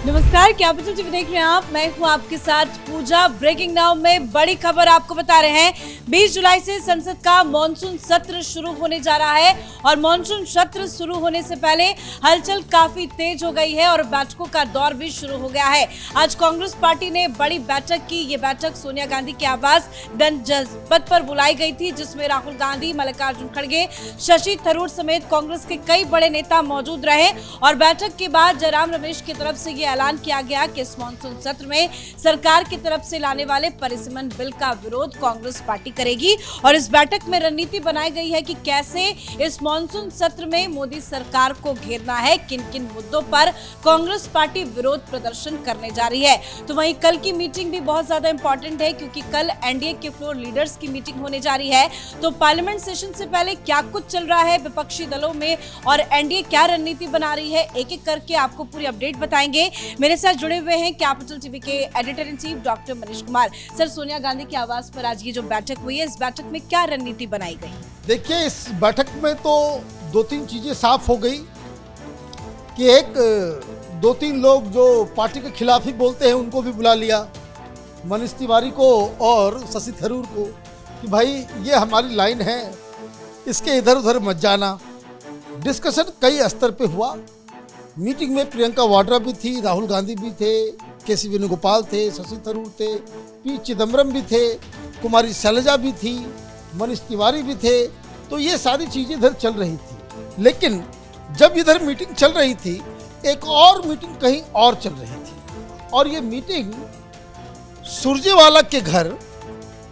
नमस्कार, capital TV देख रहे हैं आप। मैं हूं आपके साथ पूजा। ब्रेकिंग नाउ में बड़ी खबर आपको बता रहे हैं। 20 जुलाई से संसद का मॉनसून सत्र शुरू होने जा रहा है और मॉनसून सत्र शुरू होने से पहले हलचल काफी तेज हो गई है और बैठकों का दौर भी शुरू हो गया है। आज कांग्रेस पार्टी ने बड़ी बैठक की। ये बैठक सोनिया गांधी के आवास गंज जनपद पर बुलाई गई थी, जिसमें राहुल गांधी, मल्लिकार्जुन खड़गे, शशि थरूर समेत कांग्रेस के कई बड़े नेता मौजूद रहे। और बैठक के बाद जयराम रमेश की तरफ से ऐलान किया गया कि इस मॉनसून सत्र में सरकार की तरफ से लाने वाले परिसीमन बिल का विरोध कांग्रेस पार्टी करेगी। और इस बैठक में रणनीति बनाई गई है कि कैसे इस मॉनसून सत्र में मोदी सरकार को घेरना है, किन किन मुद्दों पर कांग्रेस पार्टी विरोध प्रदर्शन करने जा रही है। तो वहीं कल की मीटिंग भी बहुत ज्यादा इंपॉर्टेंट है, क्योंकि कल एनडीए के फ्लोर लीडर्स की मीटिंग होने जा रही है। तो पार्लियामेंट सेशन से पहले क्या कुछ चल रहा है विपक्षी दलों में और एनडीए क्या रणनीति बना रही है, एक एक करके आपको पूरी अपडेट बताएंगे। मेरे साथ जुड़े हुए हैं कैपिटल टीवी के editor in chief doctor Manish Kumar. Sir, Sonia Gandhi के आवास पर आज ये जो बैठक हुई है, इस बैठक में क्या रणनीति बनाई गई? देखिए, इस बैठक में तो दो तीन चीजें साफ हो गई कि एक दो तीन लोग जो पार्टी के खिलाफ ही बोलते हैं उनको भी बुला लिया, मनीष तिवारी को और शशि थरूर को, कि भाई ये हमारी लाइन है, इसके इधर उधर मत जाना। डिस्कशन कई स्तर पे हुआ। मीटिंग में प्रियंका वाड्रा भी थी, राहुल गांधी भी थे, केसी वेणुगोपाल थे, शशि थरूर थे, पी चिदम्बरम भी थे, कुमारी शैलजा भी थी, मनीष तिवारी भी थे। तो ये सारी चीज़ें इधर चल रही थी। लेकिन जब इधर मीटिंग चल रही थी, एक और मीटिंग कहीं और चल रही थी। और ये मीटिंग सुरजेवाला के घर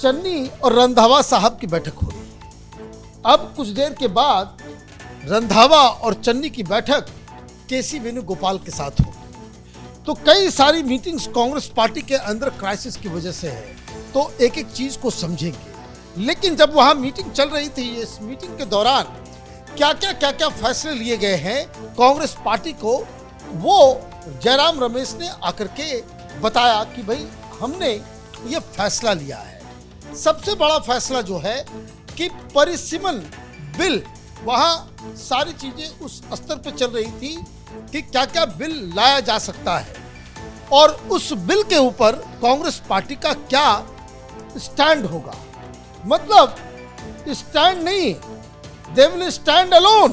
चन्नी और रंधावा साहब की बैठक हो रही है। अब कुछ देर के बाद रंधावा और चन्नी की बैठक केसी वेणुगोपाल के साथ हो। तो कई सारी मीटिंग्स कांग्रेस पार्टी के अंदर क्राइसिस की वजह से है, तो एक एक चीज को समझेंगे। लेकिन जब वहां मीटिंग चल रही थी, इस मीटिंग के दौरान क्या क्या फैसले लिए गए हैं कांग्रेस पार्टी को, वो जयराम रमेश ने आकर के बताया कि भाई हमने ये फैसला लिया है। सबसे बड़ा फैसला जो है कि परिसीमन बिल, वहां सारी चीजें उस स्तर पे चल रही थी कि क्या क्या बिल लाया जा सकता है और उस बिल के ऊपर कांग्रेस पार्टी का क्या स्टैंड होगा। मतलब स्टैंड नहीं, दे विल स्टैंड अलोन।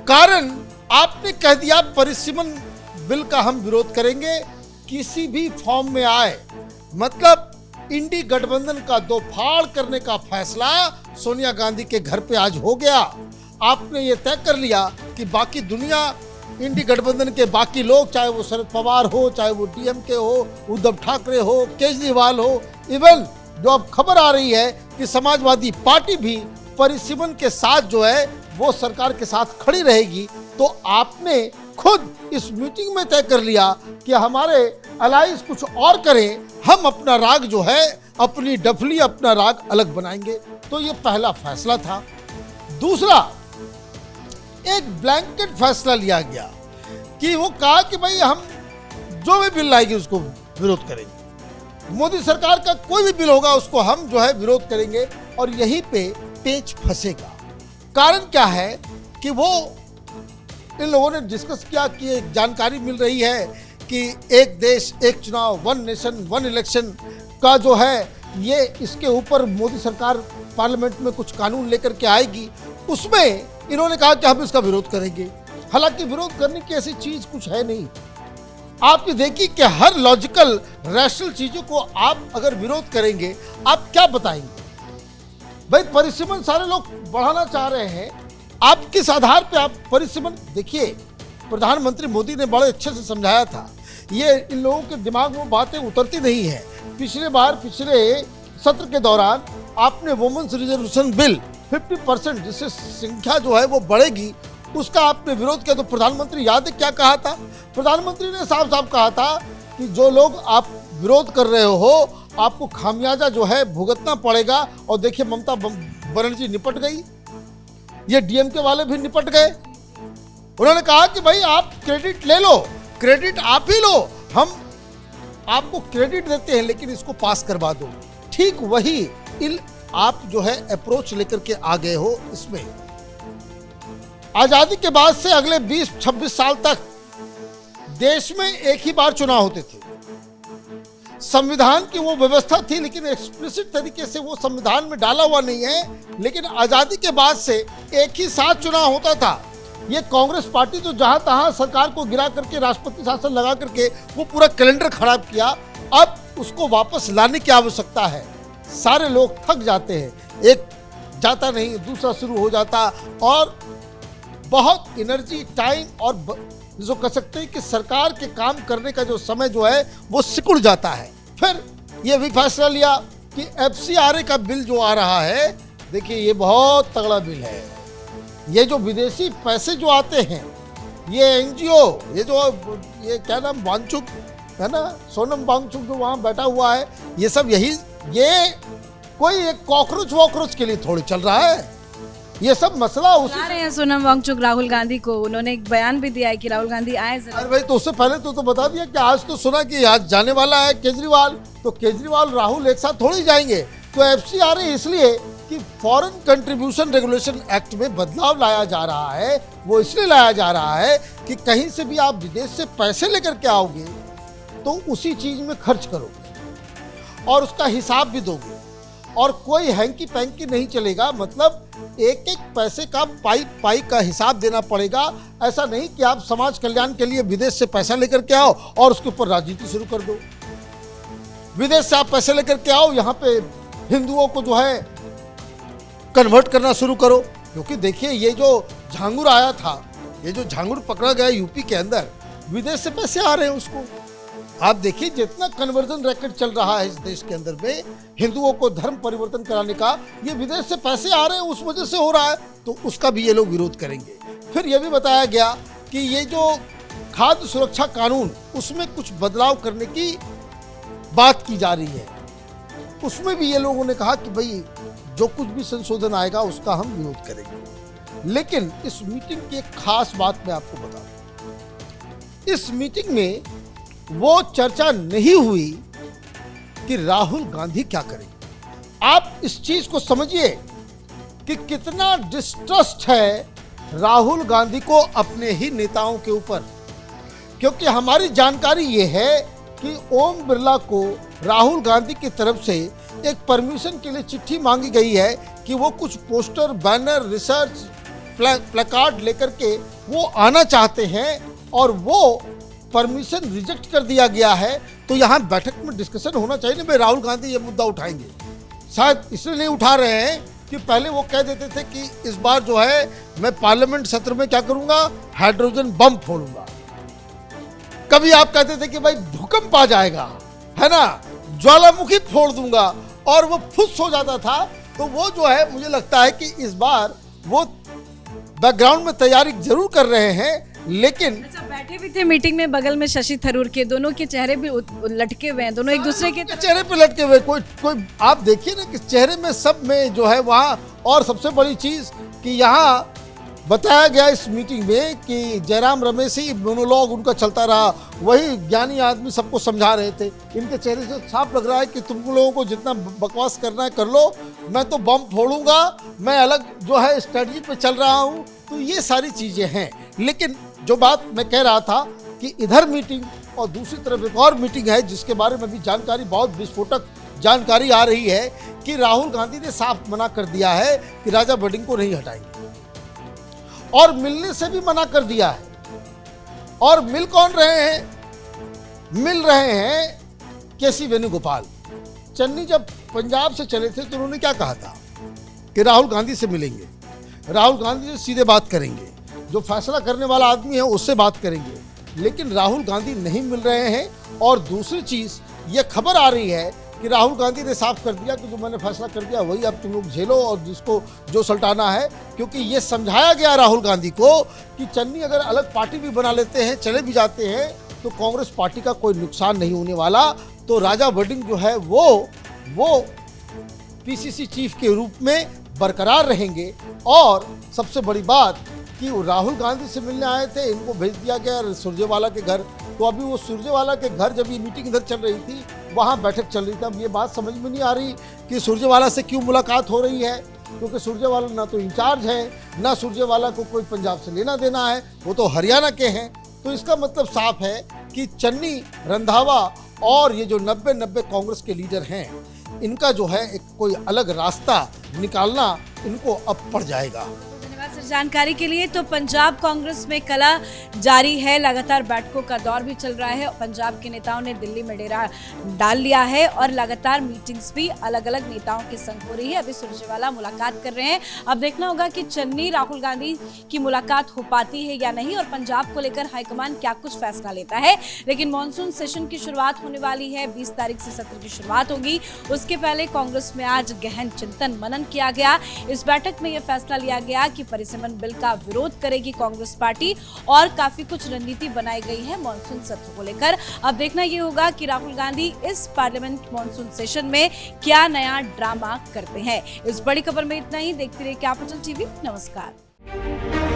कारण आपने कह दिया परिसीमन बिल का हम विरोध करेंगे, किसी भी फॉर्म में आए। मतलब इंडी गठबंधन का दो फाड़ करने का फैसला सोनिया गांधी के घर पे आज हो गया। आपने ये तय कर लिया कि बाकी दुनिया, इंडी गठबंधन के बाकी लोग, चाहे वो शरद पवार हो, चाहे वो डीएमके हो, उद्धव ठाकरे हो, केजरीवाल हो, इवन जो अब खबर आ रही है कि समाजवादी पार्टी भी परिसीमन के साथ जो है वो सरकार के साथ खड़ी रहेगी। तो आपने खुद इस मीटिंग में तय कर लिया कि हमारे अलायंस कुछ और करें, हम अपना राग जो है, अपनी डफली, अपना राग अलग बनाएंगे। तो ये पहला फैसला था। दूसरा, एक ब्लैंकेट फैसला लिया गया कि वो कहा कि भाई हम जो भी बिल लाएंगे उसको विरोध करेंगे, मोदी सरकार का कोई भी बिल होगा उसको हम जो है विरोध करेंगे। और यहीं पे पेच फंसेगा। कारण क्या है कि वो इन लोगों ने डिस्कस किया कि एक जानकारी मिल रही है कि एक देश एक चुनाव, वन नेशन वन इलेक्शन का जो है ये, इसके ऊपर मोदी सरकार पार्लियामेंट में कुछ कानून लेकर के आएगी। उसमें इन्होंने कहा कि हम इसका विरोध करेंगे। हालांकि विरोध करने की ऐसी चीज कुछ है नहीं। आप ये देखिए कि हर लॉजिकल रैशनल चीजों को आप अगर विरोध करेंगे, आप क्या बताएंगे? भाई परिसीमन सारे लोग बढ़ाना चाह रहे हैं, आप किस आधार पे आप परिसीमन? देखिए, प्रधानमंत्री मोदी ने बड़े अच्छे से समझाया था। ये इन लोगों के दिमाग में बातें उतरती नहीं है। पिछले सत्र के दौरान आपने वुमेन्स रिजर्वेशन बिल 50%, जिससे संख्या जो है वो बढ़ेगी, उसका आपने विरोध किया। तो प्रधानमंत्री याद है क्या कहा था? प्रधानमंत्री ने साफ साफ कहा था कि जो लोग आप विरोध कर रहे हो, आपको खामियाजा जो है भुगतना पड़ेगा। और देखिए, ममता बनर्जी निपट गई, ये डीएमके वाले भी निपट गए। उन्होंने कहा कि भाई आप क्रेडिट ले लो, क्रेडिट आप ही लो, हम आपको क्रेडिट देते हैं, लेकिन इसको पास करवा दो। ठीक वही आप जो है अप्रोच लेकर के आ गए हो। इसमें आजादी के बाद से अगले 20-26 साल तक देश में एक ही बार चुनाव होते थे, संविधान की वो व्यवस्था थी, लेकिन एक्सप्लिसिट तरीके से वो संविधान में डाला हुआ नहीं है। लेकिन आजादी के बाद से एक ही साथ चुनाव होता था। ये कांग्रेस पार्टी तो जहां तहां सरकार को गिरा करके राष्ट्रपति शासन लगा करके वो पूरा कैलेंडर खराब किया। अब उसको वापस लाने की आवश्यकता है। सारे लोग थक जाते हैं, एक जाता नहीं दूसरा शुरू हो जाता, और बहुत एनर्जी, टाइम और जो कह सकते हैं कि सरकार के काम करने का जो समय जो है वो सिकुड़ जाता है। फिर ये भी फैसला लिया कि FCRA का बिल जो आ रहा है, देखिए ये बहुत तगड़ा बिल है। ये जो विदेशी पैसे जो आते हैं, ये NGO, ये क्या नाम, वांगचुक है ना, सोनम वांगचुक जो वहाँ बैठा हुआ है, ये सब ये कोई एक कॉकरोच वॉकरोच के लिए थोड़ी चल रहा है। ये सब मसला उसी बता रहे हैं सोनम वांगचुक राहुल गांधी को, उन्होंने एक बयान भी दिया है कि राहुल गांधी आए जरा। अरे भाई, तो उससे पहले तो बता दिया कि आज तो सुना कि आज जाने वाला है केजरीवाल, तो केजरीवाल राहुल एक साथ थोड़ी जाएंगे। तो FCRA इसलिए कि फॉरेन कंट्रीब्यूशन रेगुलेशन एक्ट में बदलाव लाया जा रहा है। वो इसलिए लाया जा रहा है कि कहीं से भी आप विदेश से पैसे लेकर के आओगे तो उसी चीज में खर्च करोगे और उसका हिसाब भी दोगे, और कोई हैंकी पैंकी नहीं चलेगा। मतलब एक एक पैसे का पाई का हिसाब देना पड़ेगा। ऐसा नहीं कि आप समाज कल्याण के लिए विदेश से पैसा लेकर के आओ और उसके ऊपर राजनीति शुरू कर दो। विदेश से आप पैसे लेकर के आओ, यहाँ पे हिंदुओं को जो है कन्वर्ट करना शुरू करो। क्योंकि देखिए, ये जो झांगुर आया था, ये जो झांगुर पकड़ा गया यूपी के अंदर, विदेश से पैसे आ रहे हैं उसको। आप देखिए, जितना कन्वर्जन रैकेट चल रहा है इस देश के अंदर में, हिंदुओं को धर्म परिवर्तन कराने का, ये विदेश से पैसे आ रहे हैं, उस वजह से हो रहा है। तो उसका भी ये लोग विरोध करेंगे। फिर ये भी बताया गया कि ये जो खाद्य सुरक्षा कानून, उसमें कुछ बदलाव करने की बात की जा रही है। उसमें भी ये लोगों ने कहा कि भाई जो कुछ भी संशोधन आएगा उसका हम विरोध करेंगे। लेकिन इस मीटिंग की एक खास बात मैं आपको बता दूं, इस मीटिंग में वो चर्चा नहीं हुई कि राहुल गांधी क्या करेंगे। आप इस चीज को समझिए कि कितना डिस्ट्रस्ट है राहुल गांधी को अपने ही नेताओं के ऊपर। क्योंकि हमारी जानकारी ये है कि ओम बिरला को राहुल गांधी की तरफ से एक परमिशन के लिए चिट्ठी मांगी गई है कि वो कुछ पोस्टर, बैनर, रिसर्च, प्लेकार्ड लेकर के वो आना चाहते हैं, और वो परमिशन रिजेक्ट कर दिया गया है। तो यहाँ बैठक में डिस्कशन होना चाहिए ना, भाई राहुल गांधी ये मुद्दा उठाएंगे। शायद इसलिए नहीं उठा रहे हैं कि पहले वो कह देते थे कि इस बार जो है मैं पार्लियामेंट सत्र में क्या करूंगा, हाइड्रोजन बम फोड़ूंगा। कभी आप कहते थे कि भाई भूकंप आ जाएगा, है ना, ज्वालामुखी फोड़ दूंगा, और वो फुस हो जाता था। तो वो जो है, मुझे लगता है कि इस बार वो बैकग्राउंड में तैयारी जरूर कर रहे हैं। लेकिन अच्छा, बैठे भी थे मीटिंग में बगल में शशि थरूर के, दोनों के चेहरे भी लटके हुए हैं, दोनों एक दूसरे के चेहरे पे लटके हुए। कोई आप देखिए ना कि चेहरे में सब में जो है वहाँ। और सबसे बड़ी चीज कि यहाँ बताया गया इस मीटिंग में कि जयराम रमेश मोनोलॉग उनका चलता रहा, वही ज्ञानी आदमी सबको समझा रहे थे। इनके चेहरे से साफ लग रहा है कि तुम लोगों को जितना बकवास करना है कर लो, मैं तो बम फोड़ूंगा, मैं अलग जो है स्ट्रेटजी पे चल रहा हूँ। तो ये सारी चीजें हैं। लेकिन जो बात मैं कह रहा था कि इधर मीटिंग और दूसरी तरफ एक और मीटिंग है, जिसके बारे में भी जानकारी, बहुत विस्फोटक जानकारी आ रही है कि राहुल गांधी ने साफ मना कर दिया है कि राजा बडिंग को नहीं हटाएंगे, और मिलने से भी मना कर दिया है। और मिल कौन रहे हैं? मिल रहे हैं केसी वेणुगोपाल। चन्नी जब पंजाब से चले थे तो उन्होंने क्या कहा था कि राहुल गांधी से मिलेंगे, राहुल गांधी से सीधे बात करेंगे, जो फैसला करने वाला आदमी है उससे बात करेंगे। लेकिन राहुल गांधी नहीं मिल रहे हैं। और दूसरी चीज ये खबर आ रही है कि राहुल गांधी ने साफ कर दिया कि जो मैंने फैसला कर दिया वही अब तुम लोग झेलो, और जिसको जो सल्टाना है। क्योंकि ये समझाया गया राहुल गांधी को कि चन्नी अगर अलग पार्टी भी बना लेते हैं, चले भी जाते हैं, तो कांग्रेस पार्टी का कोई नुकसान नहीं होने वाला। तो राजा बडिंग जो है वो PCC चीफ के रूप में बरकरार रहेंगे। और सबसे बड़ी बात कि वो राहुल गांधी से मिलने आए थे, इनको भेज दिया गया सुरजेवाला के घर। तो अभी वो सुरजेवाला के घर, जब ये मीटिंग इधर चल रही थी, वहाँ बैठक चल रही थी। अब ये बात समझ में नहीं आ रही कि सुरजेवाला से क्यों मुलाकात हो रही है, क्योंकि सुरजेवाला ना तो इंचार्ज है, ना सुरजेवाला को कोई पंजाब से लेना देना है, वो तो हरियाणा के हैं। तो इसका मतलब साफ है कि चन्नी, रंधावा और ये जो 90 कांग्रेस के लीडर हैं, इनका जो है एक कोई अलग रास्ता निकालना इनको अब पड़ जाएगा। धन्यवाद सर जानकारी के लिए। तो पंजाब कांग्रेस में कला जारी है, लगातार बैठकों का दौर भी चल रहा है। पंजाब के नेताओं ने दिल्ली में डेरा डाल लिया है और लगातार मीटिंग्स भी अलग अलग नेताओं के संग हो रही है। अभी सुरजेवाला मुलाकात कर रहे हैं, अब देखना होगा कि चन्नी राहुल गांधी की मुलाकात हो पाती है या नहीं और पंजाब को लेकर हाईकमान क्या कुछ फैसला लेता है। लेकिन मानसून सेशन की शुरुआत होने वाली है, 20 तारीख से सत्र की शुरुआत होगी। उसके पहले कांग्रेस में आज गहन चिंतन मनन किया गया। इस बैठक में यह फैसला लिया गया कि परिसीमन बिल का विरोध करेगी कांग्रेस पार्टी और काफी कुछ रणनीति बनाई गई है मानसून सत्र को लेकर। अब देखना ये होगा कि राहुल गांधी इस पार्लियामेंट मानसून सेशन में क्या नया ड्रामा करते हैं। इस बड़ी खबर में इतना ही। देखते रहिए कैपिटल टीवी। नमस्कार।